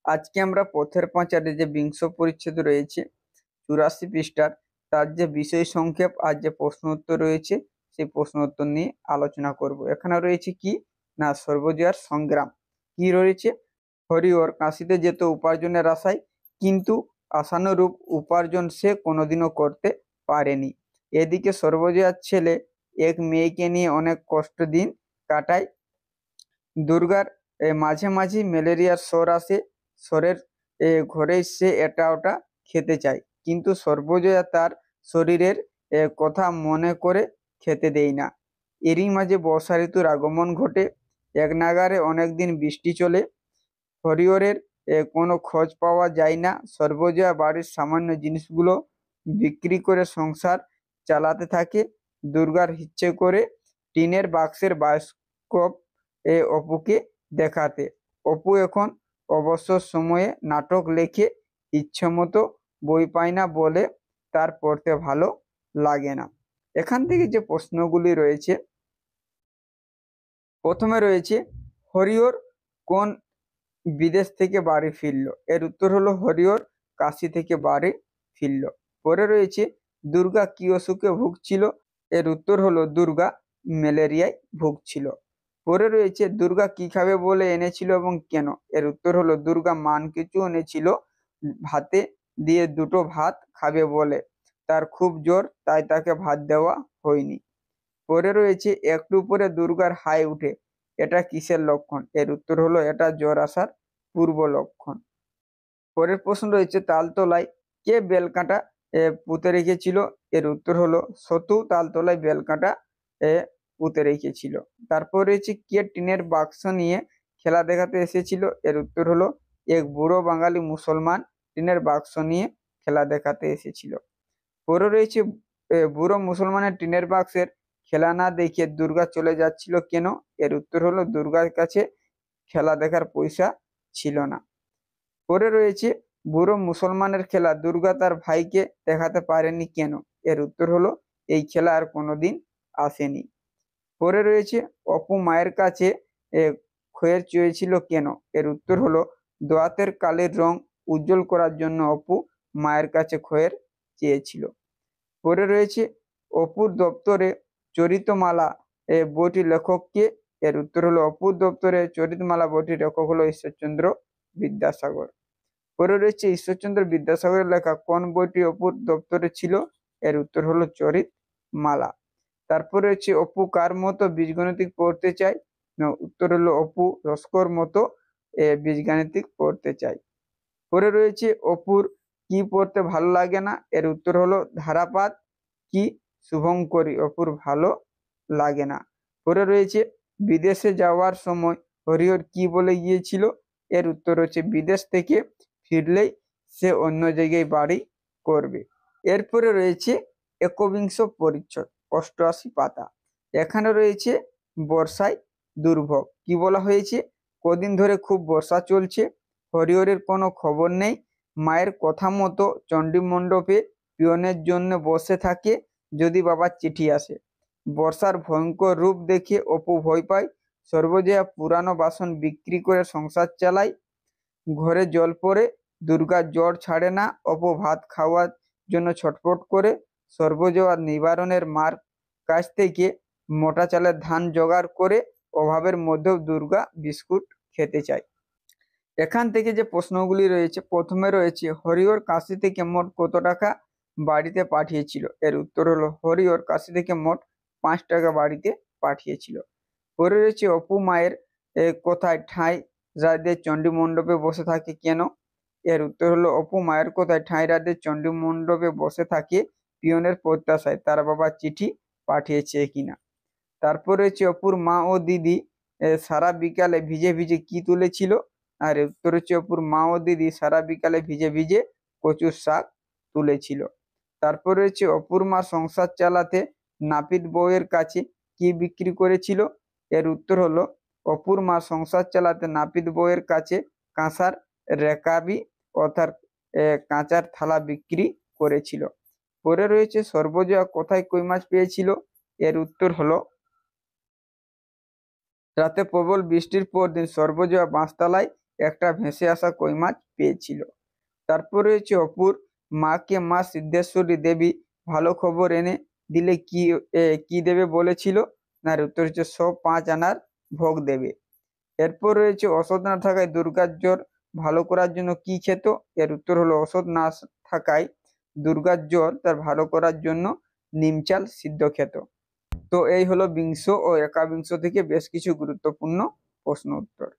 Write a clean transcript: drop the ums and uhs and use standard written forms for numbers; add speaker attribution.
Speaker 1: আজকে আমরা পথের পাঁচালী যে বিংশ পরিচ্ছেদ রয়েছে 84 পৃষ্ঠার, তার যে বিষয় সংক্ষেপ আর যে প্রশ্ন উত্তর রয়েছে সেই প্রশ্ন উত্তর নিয়ে আলোচনা করব। এখানে রয়েছে কি না, সর্বজয়ার সংগ্রাম। কি রয়েছে, হরিহর কাশিতে যেত উপার্জনের আশায়, কিন্তু আশানুরূপ উপার্জন সে কোনোদিনও করতে পারেনি। এদিকে সর্বজয়ার ছেলে এক মেয়েকে নিয়ে অনেক কষ্ট দিন কাটায়। দুর্গার মাঝে মাঝে ম্যালেরিয়ার স্বর আসে, স্বরের ঘরে সে এটা ওটা খেতে চায়, কিন্তু সর্বজয়া তার শরীরের কথা মনে করে খেতে দেয় না। এরই মাঝে বর্ষা ঋতুর আগমন ঘটে। এক নাগারে অনেকদিন বৃষ্টি চলে। হরিহরের কোনো খোঁজ পাওয়া যায় না। সর্বজয়া বাড়ির সামান্য জিনিসগুলো বিক্রি করে সংসার চালাতে থাকে। দুর্গার ইচ্ছে করে টিনের বাক্সের বায়োস্কোপ অপুকে দেখাতে। অপু এখন অবসর সময়ে নাটক লেখে, ইচ্ছে মতো বই পায় না বলে তার পড়তে ভালো লাগে না। এখান থেকে যে প্রশ্নগুলি রয়েছে, প্রথমে রয়েছে হরিহর কোন বিদেশ থেকে বাড়ি ফিরল? এর উত্তর হলো হরিহর কাশি থেকে বাড়ি ফিরল। পরে রয়েছে দুর্গা কি অসুখে ভুগছিল? এর উত্তর হলো দুর্গা ম্যালেরিয়ায় ভুগছিল। পরে রয়েছে দুর্গা কি খাবে বলে এনেছিল এবং কেন? এর উত্তর হলো দুর্গা মান কিছু এনেছিল ভাতে দিয়ে, দুটো ভাত খাবে বলে। তার খুব জ্বর, তাই তাকে ভাত দেওয়া হয়নি। পরে রয়েছে একটু পরে দুর্গার হাই উঠে, এটা কিসের লক্ষণ? এর উত্তর হলো এটা জ্বর আসার পূর্ব লক্ষণ। পরের প্রশ্ন রয়েছে তালতলায় কে বেলকাঁটা পুঁতে রেখেছিল? এর উত্তর হলো সতু তালতলায় বেলকাঁটা পুঁতে রেখেছিল। তারপর রয়েছে কে টিনের বাক্স নিয়ে খেলা দেখাতে এসেছিল? এর উত্তর হলো এক বুড়ো বাঙালি মুসলমান টিনের বাক্স নিয়ে খেলা দেখাতে এসেছিল। পরে রয়েছে বুড়ো মুসলমানের টিনের বাক্সের খেলা না দেখে দুর্গা চলে যাচ্ছিল কেন? এর উত্তর হলো দুর্গার কাছে খেলা দেখার পয়সা ছিল না। পরে রয়েছে বুড়ো মুসলমানের খেলা দুর্গা তার ভাইকে দেখাতে পারেনি কেন? এর উত্তর হলো এই খেলা আর কোনোদিন আসেনি। পরে রয়েছে অপু মায়ের কাছে খয়ের চেয়েছিল কেন? এর উত্তর হলো দোয়াতের কালের রং উজ্জ্বল করার জন্য অপু মায়ের কাছে খয়ের চেয়েছিল। পরে রয়েছে অপুর দপ্তরে চরিতমালা বইটির লেখক কে? এর উত্তর হলো অপুর দপ্তরে চরিতমালা বইটির লেখক হলো ঈশ্বরচন্দ্র বিদ্যাসাগর। পরে রয়েছে ঈশ্বরচন্দ্র বিদ্যাসাগরের লেখা কোন বইটি অপুর দপ্তরে ছিল? এর উত্তর হলো চরিতমালা। তারপরে রয়েছে অপু কার মতো বীজগণিতিক পড়তে চায়? উত্তর হলো অপু রস্কর মতো বীজগাণিতিক পড়তে চায়। পরে রয়েছে অপুর কি পড়তে ভালো লাগে না? এর উত্তর হলো ধারাপাত কি শুভঙ্করী অপুর ভালো লাগে না। পরে রয়েছে বিদেশে যাওয়ার সময় হরিহর কি বলে গিয়েছিল? এর উত্তর হচ্ছে বিদেশ থেকে ফিরলেই সে অন্য জায়গায় বাড়ি করবে। এরপরে রয়েছে একবিংশ পরিচ্ছদ 88 পাতা। এখানে রয়েছে বর্ষায় দুর্ভোগ। কি বলা হয়েছে? কদিন ধরে খুব বর্ষা চলছে, হরিহরের কোনো খবর নেই। মায়ের কথা মতো চণ্ডী মণ্ডপে পিয়নের জন্য বসে থাকে যদি বাবার চিঠি আসে। বর্ষার ভয়ঙ্কর রূপ দেখে অপু ভয় পায়। সর্বজয়া পুরানো বাসন বিক্রি করে সংসার চালায়। ঘরে জল পড়ে, দুর্গার জ্বর ছাড়ে না, অপু ভাত খাওয়ার জন্য ছটফট করে। সর্বজয়া নিবারণের মার কাছ থেকে মোটা চালের ধান জোগাড় করে। অভাবের মধ্যেও দুর্গা বিস্কুট খেতে চায়। এখান থেকে যে প্রশ্নগুলি রয়েছে, প্রথমে রয়েছে হরিহর কাশি থেকে মোট কত টাকা বাড়িতে পাঠিয়েছিল? এর উত্তর হলো হরিহর কাশি থেকে মোট 5 টাকা বাড়িতে পাঠিয়েছিল। পরে রয়েছে অপু মায়ের কোথায় ঠাঁই রাধে চণ্ডী মণ্ডপে বসে থাকে কেন? এর উত্তর হলো অপু মায়ের কোথায় ঠাঁই রাধে চণ্ডী মণ্ডপে বসে থাকে পিয়নের প্রত্যাশায় তার বাবা চিঠি পাঠিয়েছে কিনা। তারপর রয়েছে অপুর মা ও দিদি সারা বিকালে ভিজে ভিজে কি তুলেছিল? আর উত্তর হচ্ছে অপুর মা ও দিদি সারা বিকালে ভিজে ভিজে কচুর শাক তুলেছিল। তারপর রয়েছে অপুর মা সংসার চালাতে নাপিত বউয়ের কাছে কি বিক্রি করেছিল? এর উত্তর হলো অপুর মা সংসার চালাতে নাপিত বউয়ের কাছে কাঁসার রেকাবি অর্থাৎ কাঁচার থালা বিক্রি করেছিল। পরে রয়েছে সর্বজয়া কোথায় কই মাছ পেয়েছিল? এর উত্তর হলো রাতে প্রবল বৃষ্টির পর দিন সর্বজয়া বাঁশতলায় একটা ভেসে আসা কই মাছ পেয়েছিল। তারপর রয়েছে অপুর মাকে মা সিদ্ধেশ্বরী দেবী ভালো খবর এনে দিলে কি দেবে বলেছিল? না, এর উত্তর হচ্ছে 105 আনার ভোগ দেবে। এরপর রয়েছে ওষুধ না থাকায় দুর্গার জ্বর ভালো করার জন্য কি খেত? এর উত্তর হলো ওষুধ না থাকায় দুর্গার জ্বর তার ভালো করার জন্য নিম চাল সিদ্ধ খেত। তো এই হলো বিংশ ও একাবিংশ থেকে বেশ কিছু গুরুত্বপূর্ণ প্রশ্ন উত্তর।